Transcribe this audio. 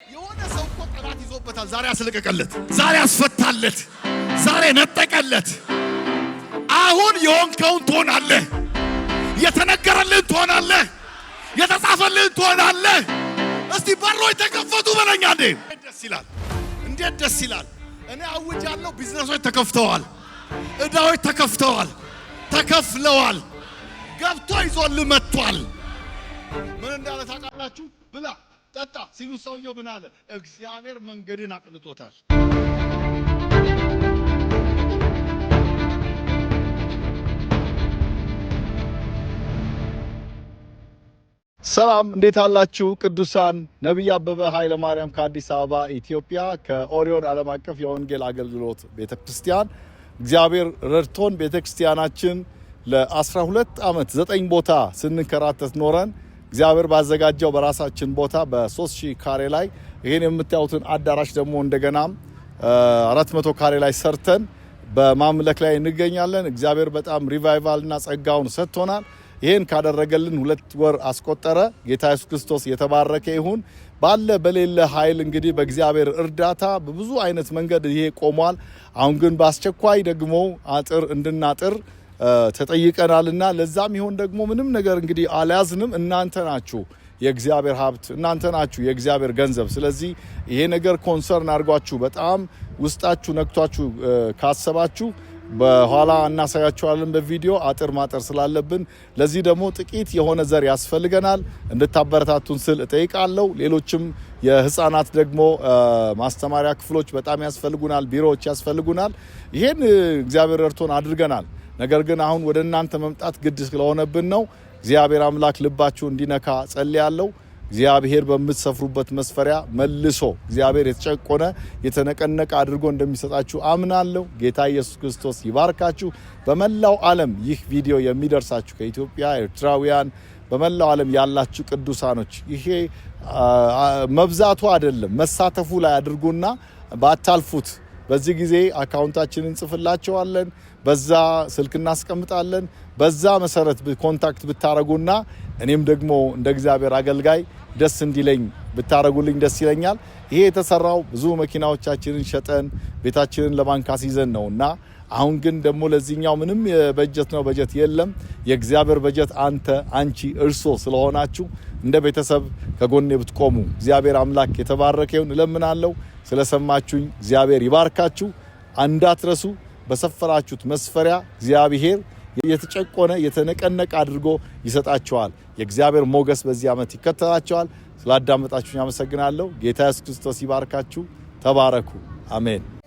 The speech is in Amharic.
የሆነ ሰው እኮ ጠላት ይዞበታል። ዛሬ አስለቀቀለት፣ ዛሬ አስፈታለት፣ ዛሬ ነጠቀለት። አሁን የሆንከውን ትሆናለህ፣ የተነገረልህን ትሆናለህ፣ የተጻፈልህን ትሆናለህ። እስቲ በሮች ተከፈቱ በለኛ። ደስ ይላል፣ እንዴት ደስ ይላል። እኔ አውጃለሁ፣ ቢዝነሶች ተከፍተዋል፣ እዳዎች ተከፍተዋል፣ ተከፍለዋል። ገብቶ ይዞልህ መጥቷል። ምን እንዳለ ታውቃላችሁ? ብላ ጠጣ ሲሉ ሰውየው ምን አለ? እግዚአብሔር መንገድን አቅልጦታል። ሰላም እንዴት አላችሁ ቅዱሳን? ነብይ አበበ ኃይለ ማርያም ከአዲስ አበባ ኢትዮጵያ ከኦሪዮን ዓለም አቀፍ የወንጌል አገልግሎት ቤተክርስቲያን እግዚአብሔር ረድቶን ቤተክርስቲያናችን ለ12 ዓመት 9 ቦታ ስንከራተት ኖረን እግዚአብሔር ባዘጋጀው በራሳችን ቦታ በ3000 ካሬ ላይ ይሄን የምታዩትን አዳራሽ ደግሞ እንደገና 400 ካሬ ላይ ሰርተን በማምለክ ላይ እንገኛለን። እግዚአብሔር በጣም ሪቫይቫልና ጸጋውን ሰጥቶናል። ይሄን ካደረገልን 2 ወር አስቆጠረ። ጌታ ኢየሱስ ክርስቶስ የተባረከ ይሁን። ባለ በሌለ ኃይል እንግዲህ በእግዚአብሔር እርዳታ በብዙ አይነት መንገድ ይሄ ቆሟል። አሁን ግን በአስቸኳይ ደግሞ አጥር እንድናጥር ተጠይቀናልና ለዛም ይሁን ደግሞ ምንም ነገር እንግዲህ አልያዝንም። እናንተ ናችሁ የእግዚአብሔር ሀብት፣ እናንተ ናችሁ የእግዚአብሔር ገንዘብ። ስለዚህ ይሄ ነገር ኮንሰርን አድርጓችሁ በጣም ውስጣችሁ ነክቷችሁ ካሰባችሁ በኋላ እናሳያችኋለን በቪዲዮ አጥር ማጠር ስላለብን። ለዚህ ደግሞ ጥቂት የሆነ ዘር ያስፈልገናል። እንድታበረታቱን ስል እጠይቃለሁ። ሌሎችም የህፃናት ደግሞ ማስተማሪያ ክፍሎች በጣም ያስፈልጉናል፣ ቢሮዎች ያስፈልጉናል። ይሄን እግዚአብሔር ረድቶን አድርገናል። ነገር ግን አሁን ወደ እናንተ መምጣት ግድ ስለሆነብን ነው። እግዚአብሔር አምላክ ልባችሁ እንዲነካ ጸልያለሁ። እግዚአብሔር በምትሰፍሩበት መስፈሪያ መልሶ እግዚአብሔር የተጨቆነ የተነቀነቀ አድርጎ እንደሚሰጣችሁ አምናለሁ። ጌታ ኢየሱስ ክርስቶስ ይባርካችሁ። በመላው ዓለም ይህ ቪዲዮ የሚደርሳችሁ ከኢትዮጵያ ኤርትራውያን፣ በመላው ዓለም ያላችሁ ቅዱሳኖች ይሄ መብዛቱ አይደለም መሳተፉ ላይ አድርጉና ባታልፉት። በዚህ ጊዜ አካውንታችንን እንጽፍላችኋለን፣ በዛ ስልክ እናስቀምጣለን። በዛ መሰረት ኮንታክት ብታረጉና እኔም ደግሞ እንደ እግዚአብሔር አገልጋይ ደስ እንዲለኝ ብታረጉልኝ ደስ ይለኛል። ይሄ የተሰራው ብዙ መኪናዎቻችንን ሸጠን ቤታችንን ለማንካስ ይዘን ነውና አሁን ግን ደግሞ ለዚህኛው ምንም በጀት ነው በጀት የለም። የእግዚአብሔር በጀት አንተ፣ አንቺ፣ እርሶ ስለሆናችሁ እንደ ቤተሰብ ከጎኔ ብትቆሙ እግዚአብሔር አምላክ የተባረከ ይሁን እለምናለሁ። ስለሰማችሁኝ እግዚአብሔር ይባርካችሁ። እንዳትረሱ፣ በሰፈራችሁት መስፈሪያ እግዚአብሔር የተጨቆነ የተነቀነቀ አድርጎ ይሰጣቸዋል። የእግዚአብሔር ሞገስ በዚህ ዓመት ይከተላቸዋል። ስላዳመጣችሁኝ አመሰግናለሁ። ጌታ ኢየሱስ ክርስቶስ ይባርካችሁ። ተባረኩ። አሜን።